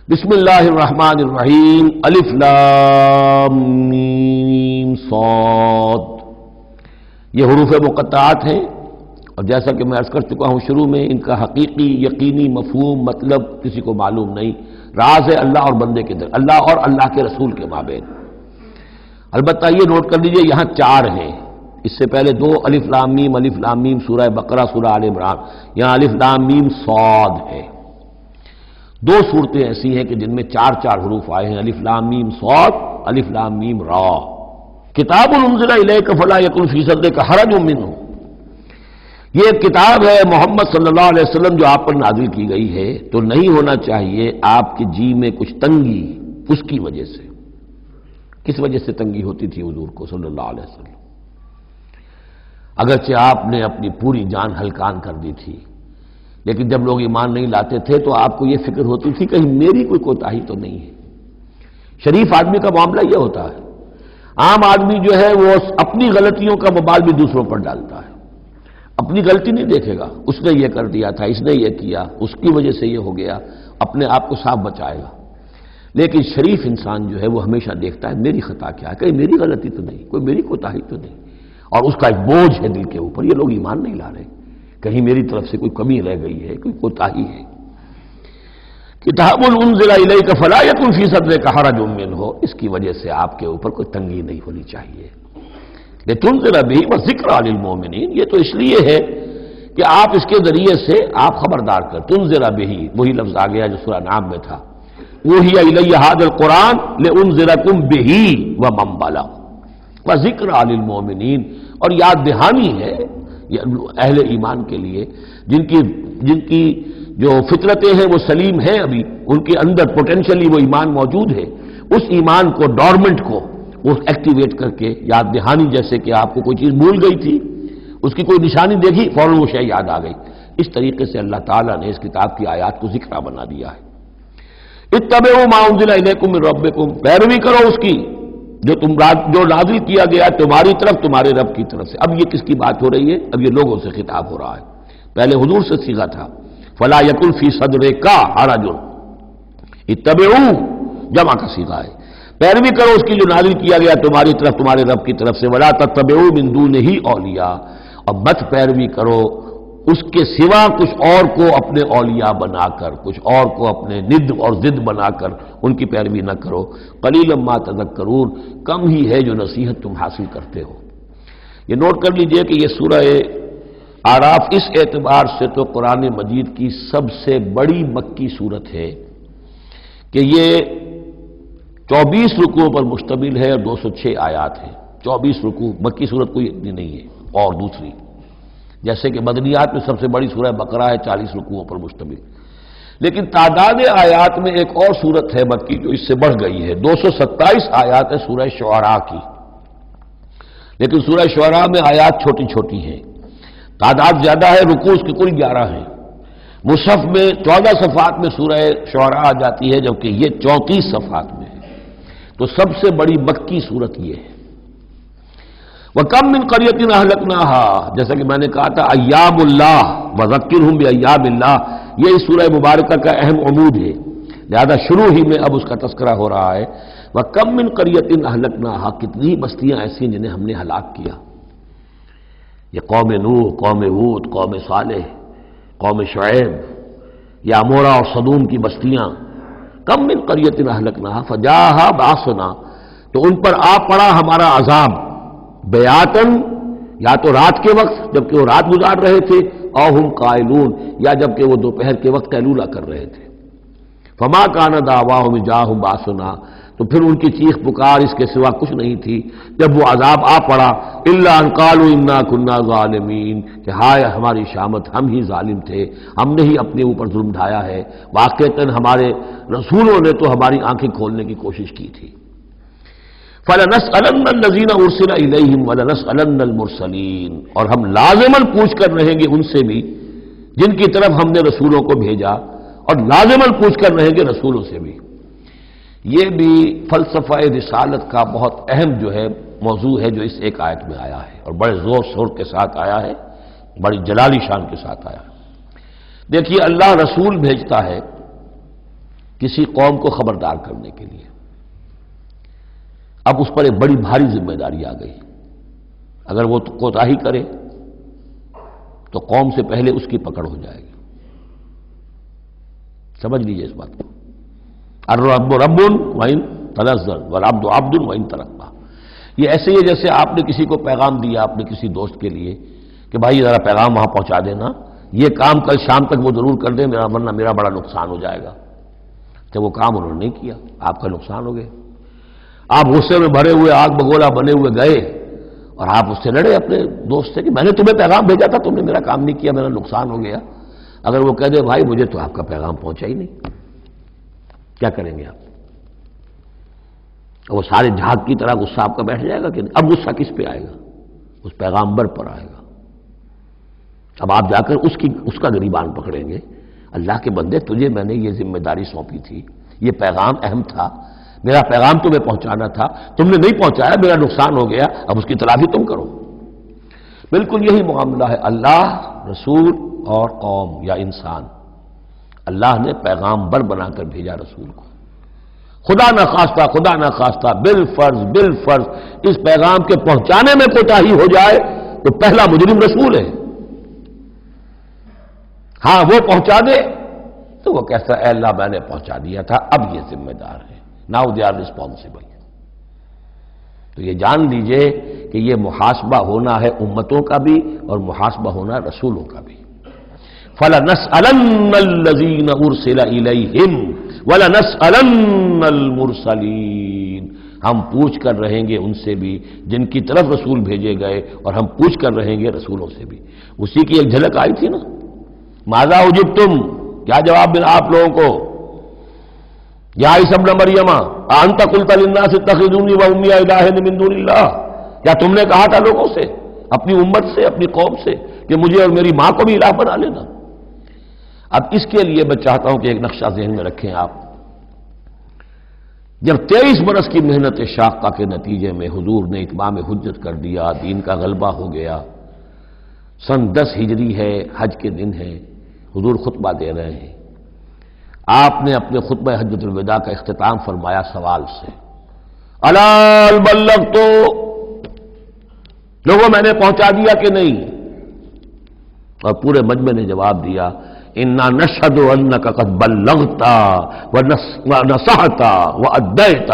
بسم اللہ الرحمن الرحیم الف لام میم صاد، یہ حروف مقطعات ہیں، اور جیسا کہ میں عرض کر چکا ہوں شروع میں، ان کا حقیقی یقینی مفہوم مطلب کسی کو معلوم نہیں، راز ہے اللہ اور بندے کے در، اللہ اور اللہ کے رسول کے مابین۔ البتہ یہ نوٹ کر لیجئے یہاں چار ہیں، اس سے پہلے دو الف لام میم سورہ بقرہ سورہ آل عمران، یہاں الف لام میم صاد ہے۔ دو صورتیں ایسی ہیں کہ جن میں چار چار حروف آئے ہیں، الف لام میم صاد، الف لام میم را۔ کتاب انزل الیک فلا یکن فی صدرک حرج منہ، یہ ایک کتاب ہے محمد صلی اللہ علیہ وسلم جو آپ پر نازل کی گئی ہے، تو نہیں ہونا چاہیے آپ کے جی میں کچھ تنگی اس کی وجہ سے۔ کس وجہ سے تنگی ہوتی تھی حضور کو صلی اللہ علیہ وسلم؟ اگرچہ آپ نے اپنی پوری جان ہلکان کر دی تھی، لیکن جب لوگ ایمان نہیں لاتے تھے تو آپ کو یہ فکر ہوتی تھی کہیں میری کوئی کوتاہی تو نہیں ہے۔ شریف آدمی کا معاملہ یہ ہوتا ہے، عام آدمی جو ہے وہ اپنی غلطیوں کا وبال بھی دوسروں پر ڈالتا ہے، اپنی غلطی نہیں دیکھے گا، اس نے یہ کر دیا تھا، اس نے یہ کیا، اس کی وجہ سے یہ ہو گیا، اپنے آپ کو صاف بچائے گا۔ لیکن شریف انسان جو ہے وہ ہمیشہ دیکھتا ہے میری خطا کیا ہے، کہیں میری غلطی تو نہیں، کوئی میری کوتاہی تو نہیں، اور اس کا ایک بوجھ ہے دل کے اوپر، یہ لوگ ایمان نہیں لا رہے، کہیں میری طرف سے کوئی کمی رہ گئی ہے، کوئی کوتاہی ہے۔ کتاب انزل الیک فلا یکن فی صدرک حرج منہ، اس کی وجہ سے آپ کے اوپر کوئی تنگی نہیں ہونی چاہیے۔ لتنذر بہ وذکریٰ للمؤمنین، یہ تو اس لیے ہے کہ آپ اس کے ذریعے سے آپ خبردار کر، تنذر بہ، وہی لفظ آ گیا جو سورہ نام میں تھا، اوحی الی ھذا القرآن لانذرکم بہ ومن بلغ وذکریٰ للمؤمنین، اور یاد دہانی ہے اہل ایمان کے لیے جن کی جو فطرتیں ہیں وہ سلیم ہیں، ابھی ان کے اندر پوٹینشلی وہ ایمان موجود ہے، اس ایمان کو ڈورمنٹ کو وہ ایکٹیویٹ کر کے یاد دہانی، جیسے کہ آپ کو کوئی چیز بھول گئی تھی، اس کی کوئی نشانی دیکھی فوراً وہ شے یاد آ گئی، اس طریقے سے اللہ تعالیٰ نے اس کتاب کی آیات کو ذکرہ بنا دیا ہے۔ اتبعوا ما انزل الیکم من ربکم، پیروی کرو اس کی جو نازل کیا گیا تمہاری طرف تمہارے رب کی طرف سے۔ اب یہ کس کی بات ہو رہی ہے؟ اب یہ لوگوں سے خطاب ہو رہا ہے، پہلے حضور سے صیغہ تھا، فلا یکن فی صدرک حرج، اتبعوا جمع کا صیغہ ہے، پیروی کرو اس کی جو نازل کیا گیا تمہاری طرف تمہارے رب کی طرف سے، ولا تتبعوا من دونہ اولیاء، اور مت پیروی کرو اس کے سوا کچھ اور کو اپنے اولیاء بنا کر، کچھ اور کو اپنے ند اور ضد بنا کر ان کی پیروی نہ کرو، قلیلا ما تذکرون، کم ہی ہے جو نصیحت تم حاصل کرتے ہو۔ یہ نوٹ کر لیجئے کہ یہ سورہ اعراف اس اعتبار سے تو قرآن مجید کی سب سے بڑی مکی صورت ہے کہ یہ 24 رکوعوں پر مشتمل ہے اور 206 آیات ہیں۔ 24 رکوع، مکی صورت کوئی اتنی نہیں ہے، اور دوسری جیسے کہ مدنیات میں سب سے بڑی سورہ بقرہ ہے 40 رکوعوں پر مشتمل، لیکن تعداد آیات میں ایک اور سورت ہے مکی جو اس سے بڑھ گئی ہے، 227 آیات ہے سورہ شعراء کی، لیکن سورہ شعراء میں آیات چھوٹی چھوٹی ہیں، تعداد زیادہ ہے، رکوع اس کے کل 11 ہیں، مصحف میں 14 صفحات میں سورہ شعراء آ جاتی ہے جبکہ یہ 34 صفحات میں ہے، تو سب سے بڑی مکی صورت یہ ہے۔ وَكَمْ مِنْ قَرْيَةٍ أَهْلَكْنَاهَا، جیسا کہ میں نے کہا تھا ایام اللہ وذکرہم بایام اللہ، یہ اس سورہ مبارکہ کا اہم عمود ہے، لہذا شروع ہی میں اب اس کا تذکرہ ہو رہا ہے۔ وَكَمْ مِنْ قَرْيَةٍ أَهْلَكْنَاهَا، کتنی بستیاں ایسی جنہیں ہم نے ہلاک کیا، یہ قوم نوح، قوم ہود، قوم صالح، قوم شعیب، یا عمورہ اور صدوم کی بستیاں، کم من قریۃ اہلکناہا فجاءھا باسنا، تو ان پر آ پڑا ہمارا عذاب، بیاتن، یا تو رات کے وقت جبکہ وہ رات گزار رہے تھے، او ہم قائلون، یا جبکہ وہ دوپہر کے وقت قیلولہ کر رہے تھے، فما کان دعواہم اذ جاءھم باسنا، تو پھر ان کی چیخ پکار اس کے سوا کچھ نہیں تھی جب وہ عذاب آ پڑا، الا ان قالوا انا كنا ظالمین، کہ ہائے ہماری شامت، ہم ہی ظالم تھے، ہم نے ہی اپنے اوپر ظلم ڈھایا ہے، واقعتاً ہمارے رسولوں نے تو ہماری آنکھیں کھولنے کی کوشش کی تھی۔ فَلَنَسْأَلَنَّ الَّذِينَ أُرْسِلَ إِلَيْهِمْ وَلَنَسْأَلَنَّ الْمُرْسَلِينَ، اور ہم لازماً پوچھ کر رہیں گے ان سے بھی جن کی طرف ہم نے رسولوں کو بھیجا، اور لازماً پوچھ کر رہیں گے رسولوں سے بھی۔ یہ بھی فلسفہ رسالت کا بہت اہم جو ہے موضوع ہے جو اس ایک آیت میں آیا ہے، اور بڑے زور شور کے ساتھ آیا ہے، بڑی جلالی شان کے ساتھ آیا ہے۔ دیکھیے اللہ رسول بھیجتا ہے کسی قوم کو خبردار کرنے کے لیے۔ اب اس پر ایک بڑی بھاری ذمہ داری آ گئی، اگر وہ کوتاہی کرے تو قوم سے پہلے اس کی پکڑ ہو جائے گی۔ سمجھ لیجئے اس بات کو۔ الرب رب وإن تنزل والعبد عبد وإن ترقى۔ یہ ایسے ہی ہے جیسے آپ نے کسی کو پیغام دیا اپنے کسی دوست کے لیے کہ بھائی ذرا پیغام وہاں پہنچا دینا، یہ کام کل شام تک وہ ضرور کر دیں، ورنہ میرا بڑا نقصان ہو جائے گا۔ جب وہ کام انہوں نے نہیں کیا، آپ کا نقصان ہو گیا۔ آپ غصے میں بھرے ہوئے آگ بگولا بنے ہوئے گئے اور آپ اس سے لڑے اپنے دوست سے کہ میں نے تمہیں پیغام بھیجا تھا، تم نے میرا کام نہیں کیا، میرا نقصان ہو گیا۔ اگر وہ کہہ دے بھائی مجھے تو آپ کا پیغام پہنچا ہی نہیں، کیا کریں گے آپ؟ وہ سارے جھاگ کی طرح غصہ آپ کا بیٹھ جائے گا کہ نہیں؟ اب غصہ کس پہ آئے گا؟ اس پیغامبر پر آئے گا۔ اب آپ جا کر اس کا گریبان پکڑیں گے، اللہ کے بندے تجھے میں نے یہ ذمہ داری سونپی تھی، یہ پیغام اہم تھا، میرا پیغام تمہیں پہنچانا تھا، تم نے نہیں پہنچایا، میرا نقصان ہو گیا، اب اس کی تلافی تم کرو۔ بالکل یہی معاملہ ہے اللہ، رسول اور قوم یا انسان۔ اللہ نے پیغامبر بنا کر بھیجا رسول کو، خدا نہ خواستہ بالفرض اس پیغام کے پہنچانے میں کوتاہی ہو جائے تو پہلا مجرم رسول ہے۔ ہاں وہ پہنچا دے تو وہ کہتا ہے اے اللہ میں نے پہنچا دیا تھا، اب یہ ذمہ دار ہے، ناؤ دے آر ریسپانسبل۔ تو یہ جان لیجئے کہ یہ محاسبہ ہونا ہے امتوں کا بھی اور محاسبہ ہونا رسولوں کا بھی۔ فَلَنَسْأَلَنَّ الَّذِينَ أُرْسِلَ إِلَيْهِمْ وَلَنَسْأَلَنَّ الْمُرْسَلِينَ۔ ہم پوچھ کر رہیں گے ان سے بھی جن کی طرف رسول بھیجے گئے، اور ہم پوچھ کر رہیں گے رسولوں سے بھی۔ اسی کی ایک جھلک آئی تھی نا، ماذا اجبتم، کیا جواب ملا آپ لوگوں کو؟ یا عیسی ابن مریم انت قلت للناس اتخذونی وامی الہین من دون اللہ، کیا تم نے کہا تھا لوگوں سے، اپنی امت سے، اپنی قوم سے کہ مجھے اور میری ماں کو بھی الہ بنا لینا؟ اب اس کے لیے میں چاہتا ہوں کہ ایک نقشہ ذہن میں رکھیں آپ۔ جب 23 برس کی محنت شاقہ کے نتیجے میں حضور نے اتمام حجت کر دیا، دین کا غلبہ ہو گیا، سن 10 ہجری ہے، حج کے دن ہے، حضور خطبہ دے رہے ہیں، آپ نے اپنے خطبہ حجۃ الوداع کا اختتام فرمایا سوال سے، الا بلغت، لوگوں میں نے پہنچا دیا کہ نہیں؟ اور پورے مجمع نے جواب دیا انا نشہد انک قد بلغت ونصحت وادیت،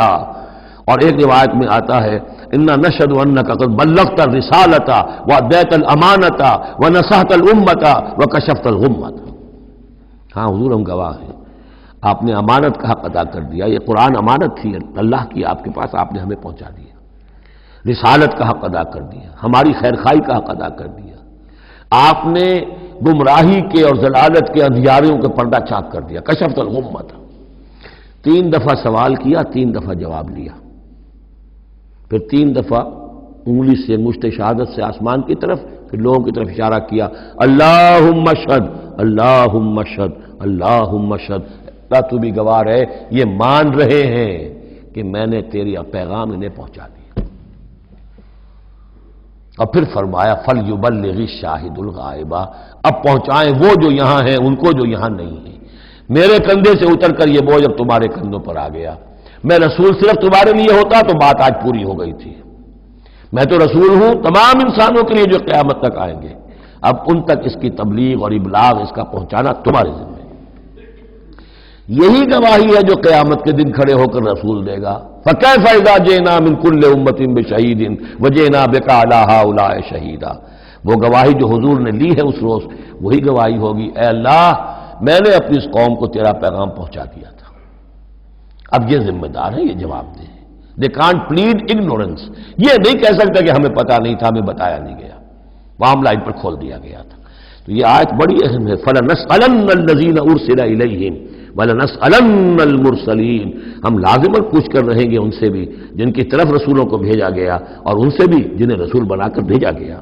اور ایک روایت میں آتا ہے انا نشہد انک قد بلغت الرسالۃ وادیت الامانۃ ونصحت الامۃ وکشفت الغمۃ۔ ہاں حضور ہم گواہ ہیں، آپ نے امانت کا حق ادا کر دیا، یہ قرآن امانت تھی اللہ کی آپ کے پاس، آپ نے ہمیں پہنچا دیا، رسالت کا حق ادا کر دیا، ہماری خیرخواہی کا حق ادا کر دیا، آپ نے گمراہی کے اور ضلالت کے اندھیاروں کے پردہ چاک کر دیا، کشفت الغمۃ۔ 3 دفعہ سوال کیا، 3 دفعہ جواب لیا، پھر 3 دفعہ انگلی سے انگشت شہادت سے آسمان کی طرف، پھر لوگوں کی طرف اشارہ کیا، اللہم اشہد اللہم اشہد اللہم اشہد، اللہ تو بھی گواہ ہے، یہ مان رہے ہیں کہ میں نے تیری پیغام انہیں پہنچا دیا۔ اور پھر فرمایا فَلْيُبَلِّغِ الشَّاهِدُ الْغَائِبَ، اب پہنچائیں وہ جو یہاں ہیں ان کو جو یہاں نہیں ہیں۔ میرے کندھے سے اتر کر یہ بوجھ اب تمہارے کندھوں پر آ گیا، میں رسول صرف تمہارے لیے ہوتا تو بات آج پوری ہو گئی تھی، میں تو رسول ہوں تمام انسانوں کے لیے جو قیامت تک آئیں گے، اب ان تک اس کی تبلیغ اور ابلاغ، اس کا پہنچانا تمہارے ذمہ ہے۔ یہی گواہی ہے جو قیامت کے دن کھڑے ہو کر رسول دے گا، فَكَيْفَ إِذَا جِئْنَا مِنْ كُلِّ أُمَّةٍ بِشَهِيدٍ وَجِئْنَا بِكَ عَلَىٰ هَٰؤُلَاءِ شَهِيدًا۔ وہ گواہی جو حضور نے لی ہے اس روز، وہی گواہی ہوگی، اے اللہ میں نے اپنی اس قوم کو تیرا پیغام پہنچا دیا تھا، اب یہ ذمہ دار ہے، یہ جواب دیں۔ They can't plead ignorance، یہ نہیں کہہ سکتا کہ ہمیں پتا نہیں تھا، ہمیں بتایا نہیں گیا، معاملہ ان پر کھول دیا گیا تھا۔ تو یہ آیت بڑی اہم ہے، فَلَنَسْأَلَنَّ الَّذِينَ أُرْسِلَ إِلَيْهِمْ وَلَنَسْأَلَنَّ الْمُرْسَلِينَ، ہم لازماً پوچھ کر رہیں گے ان سے بھی جن کی طرف رسولوں کو بھیجا گیا، اور ان سے بھی جنہیں رسول بنا کر بھیجا گیا۔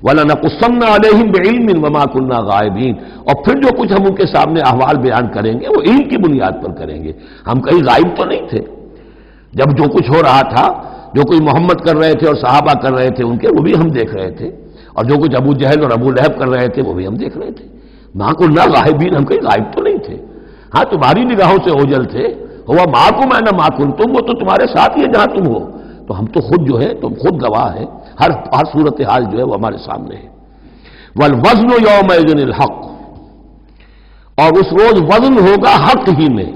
وَلَنَقُصَّنَّ عَلَيْهِمْ بِعِلْمٍ وَمَا كُنَّا غَائِبِينَ، اور پھر جو کچھ ہم ان کے سامنے احوال بیان کریں گے وہ علم کی بنیاد پر کریں گے، ہم کہیں غائب تو نہیں تھے۔ جب جو کچھ ہو رہا تھا، جو کوئی محمد کر رہے تھے اور صحابہ کر رہے تھے ان کے، وہ بھی ہم دیکھ رہے تھے، اور جو کچھ ابو جہل اور ابو لہب کر رہے تھے وہ بھی ہم دیکھ رہے تھے۔ مَا كُنَّا غَائِبِينَ، ہم کہیں غائب تو نہیں تھے، ہاں تمہاری نگاہوں سے اوجل تھے، ہوا معکم اینا ما کنتم، وہ تو تمہارے ساتھ ہی ہے جہاں تم ہو، تو ہم تو خود جو ہے، تم خود گواہ ہے، ہر صورتحال جو ہے وہ ہمارے سامنے ہے۔ والوزن یومئذ الحق، اور اس روز وزن ہوگا حق ہی میں۔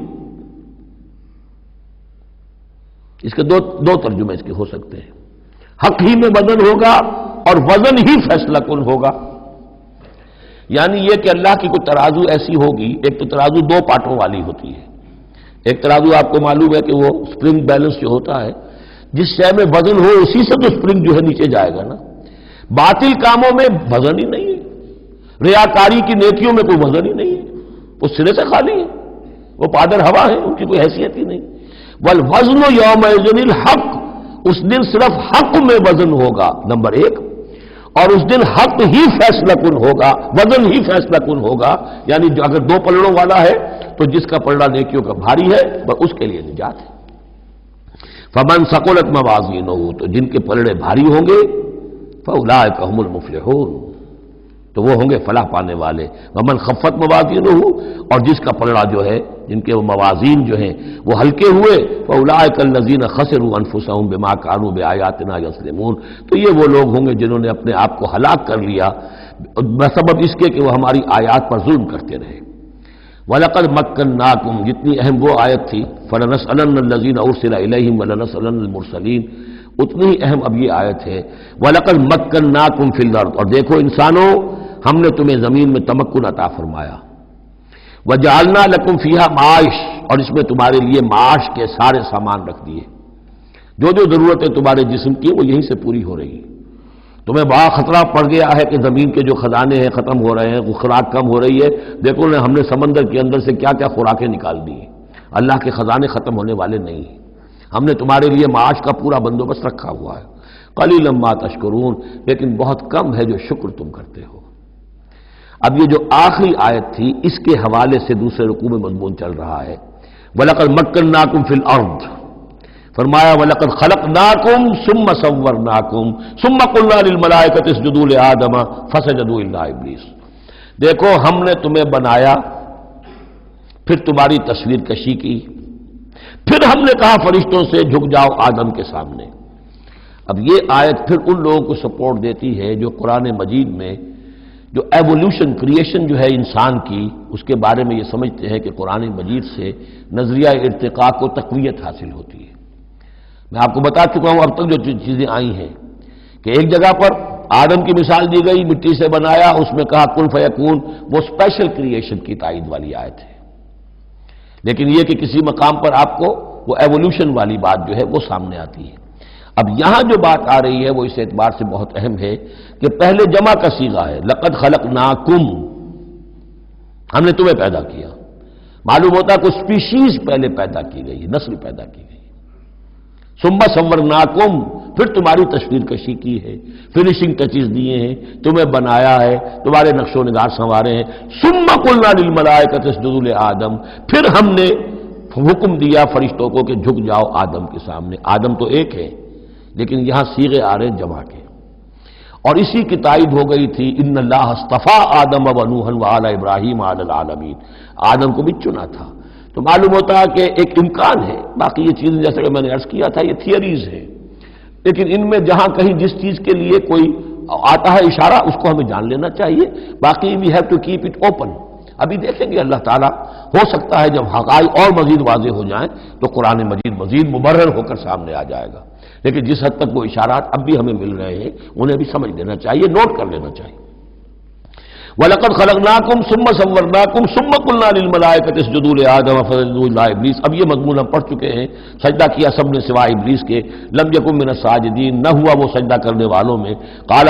اس کے دو ترجمے اس کے ہو سکتے ہیں، حق ہی میں وزن ہوگا اور وزن ہی فیصلہ کن ہوگا، یعنی یہ کہ اللہ کی کوئی ترازو ایسی ہوگی، ایک تو ترازو دو پارٹوں والی ہوتی ہے، ایک ترازو آپ کو معلوم ہے کہ وہ سپرنگ بیلنس جو ہوتا ہے، جس شے میں وزن ہو اسی سے تو سپرنگ جو ہے نیچے جائے گا نا۔ باطل کاموں میں وزن ہی نہیں ہے، ریاکاری کی نیکیوں میں کوئی وزن ہی نہیں ہے، وہ سرے سے خالی ہے، وہ پادر ہوا ہے، ان کی کوئی حیثیت ہی نہیں۔ والوزن یومئذ الحق، اس دن صرف حق میں وزن ہوگا، نمبر ایک، اور اس دن حق ہی فیصلہ کن ہوگا، وزن ہی فیصلہ کن ہوگا، یعنی جو اگر دو پلڑوں والا ہے تو جس کا پلڑا نیکیوں کا بھاری ہے بس اس کے لیے نجات ہے۔ فمن ثقلت موازینہ، تو جن کے پلڑے بھاری ہوں گے، فاولئک هم المفلحون، تو وہ ہوں گے فلاح پانے والے۔ ومن خفت موازینہ، اور جس کا پلڑا جو ہے، جن کے وہ موازین جو ہیں وہ ہلکے ہوئے، فاولئک الذین خسروا انفسهم بما كانوا بآیاتنا یظلمون، تو یہ وہ لوگ ہوں گے جنہوں نے اپنے آپ کو ہلاک کر لیا بسبب اس کے کہ وہ ہماری آیات پر ظلم کرتے رہے۔ وَلَقَدْ مَكَّنَّاكُمْ، جتنی اہم وہ آیت تھی، فَلَنَسْأَلَنَّ الَّذِينَ أُرْسِلَ إِلَيْهِمْ وَلَنَسْأَلَنَّ الْمُرْسَلِينَ، اتنی ہی اہم اب یہ آیت ہے، وَلَقَدْ مَكَّنَّاكُمْ فِي الْأَرْضِ، اور دیکھو انسانوں ہم نے تمہیں زمین میں تمکن عطا فرمایا، وَجَعَلْنَا لَكُمْ فِيهَا مَعَاشٍ، اور اس میں تمہارے لیے معاش کے سارے سامان رکھ دیے، جو ضرورتیں تمہارے جسم کی وہ یہیں سے پوری ہو رہی ہیں۔ تمہیں بڑا خطرہ پڑ گیا ہے کہ زمین کے جو خزانے ہیں ختم ہو رہے ہیں، خوراک کم ہو رہی ہے، دیکھو نا ہم نے سمندر کے اندر سے کیا کیا خوراکیں نکال دی ہیں، اللہ کے خزانے ختم ہونے والے نہیں ہیں، ہم نے تمہارے لیے معاش کا پورا بندوبست رکھا ہوا ہے۔ قلیلا ما تشکرون، لیکن بہت کم ہے جو شکر تم کرتے ہو۔ اب یہ جو آخری آیت تھی اس کے حوالے سے دوسرے رکوع میں مضمون چل رہا ہے، وَلَقَدْ مَكَّنَّاكُمْ فِي الْأَرْضِ، فرمایا وَلَقَدْ خَلَقْنَاكُمْ ثُمَّ صَوَّرْنَاكُمْ ثُمَّ قُلْنَا لِلْمَلَائِكَةِ اسْجُدُوا لِآدَمَ فَسَجَدُوا إِلَّا إِبْلِيسَ، دیکھو ہم نے تمہیں بنایا، پھر تمہاری تصویر کشی کی، پھر ہم نے کہا فرشتوں سے جھک جاؤ آدم کے سامنے۔ اب یہ آیت پھر ان لوگوں کو سپورٹ دیتی ہے جو قرآن مجید میں جو ایوولوشن، کریشن جو ہے انسان کی، اس کے بارے میں یہ سمجھتے ہیں کہ قرآن مجید سے نظریہ ارتقاء کو تقویت حاصل ہوتی ہے۔ میں آپ کو بتا چکا ہوں اب تک جو چیزیں آئی ہیں کہ ایک جگہ پر آدم کی مثال دی گئی، مٹی سے بنایا، اس میں کہا کن فیکون، وہ اسپیشل کریشن کی تائید والی آیت ہے، لیکن یہ کہ کسی مقام پر آپ کو وہ ایوولوشن والی بات جو ہے وہ سامنے آتی ہے۔ اب یہاں جو بات آ رہی ہے وہ اس اعتبار سے بہت اہم ہے کہ پہلے جمع کا صیغہ ہے، لقد خلقناکم، ہم نے تمہیں پیدا کیا، معلوم ہوتا ہے کوئی اسپیشیز پہلے پیدا کی گئی، نسل پیدا کی گئی، ثم صورناکم، پھر تمہاری تصویر کشی کی ہے، فنیشنگ ٹچز دیے ہیں، تمہیں بنایا ہے، تمہارے نقش و نگار سنوارے ہیں، ثم قلنا للملائکۃ اسجدوا لآدم، پھر ہم نے حکم دیا فرشتوں کو کہ جھک جاؤ آدم کے سامنے۔ آدم تو ایک ہے لیکن یہاں صیغے آ رہے ہیں جمع کے، اور اسی کی تائید ہو گئی تھی ان اللہ اصطفیٰ آدم و نوحا وآل ابراہیم علی العالمین، آدم کو بھی چنا تھا، تو معلوم ہوتا ہے کہ ایک امکان ہے۔ باقی یہ چیزیں جیسے کہ میں نے عرض کیا تھا یہ تھیوریز ہیں، لیکن ان میں جہاں کہیں جس چیز کے لیے کوئی آتا ہے اشارہ اس کو ہمیں جان لینا چاہیے، باقی we have to keep it open. ابھی دیکھیں گے اللہ تعالیٰ، ہو سکتا ہے جب حقائق اور مزید واضح ہو جائیں تو قرآن مجید مزید مبرر ہو کر سامنے آ جائے گا، لیکن جس حد تک وہ اشارات اب بھی ہمیں مل رہے ہیں انہیں بھی سمجھ لینا چاہیے، نوٹ کر لینا چاہیے۔ وَلَقَدْ خَلَقْنَاكُمْ ثُمَّ صَوَّرْنَاكُمْ ثُمَّ قُلْنَا لِلْمَلَائِكَةِ اسْجُدُوا لِآدَمَ فَسَجَدُوا إِلَّا إِبْلِيسَ، اب یہ مضمون ہم پڑھ چکے ہیں، سجدہ کیا سب نے سوائے ابلیس کے، لم یکن من الساجدین، نہ ہوا وہ سجدہ کرنے والوں میں، قال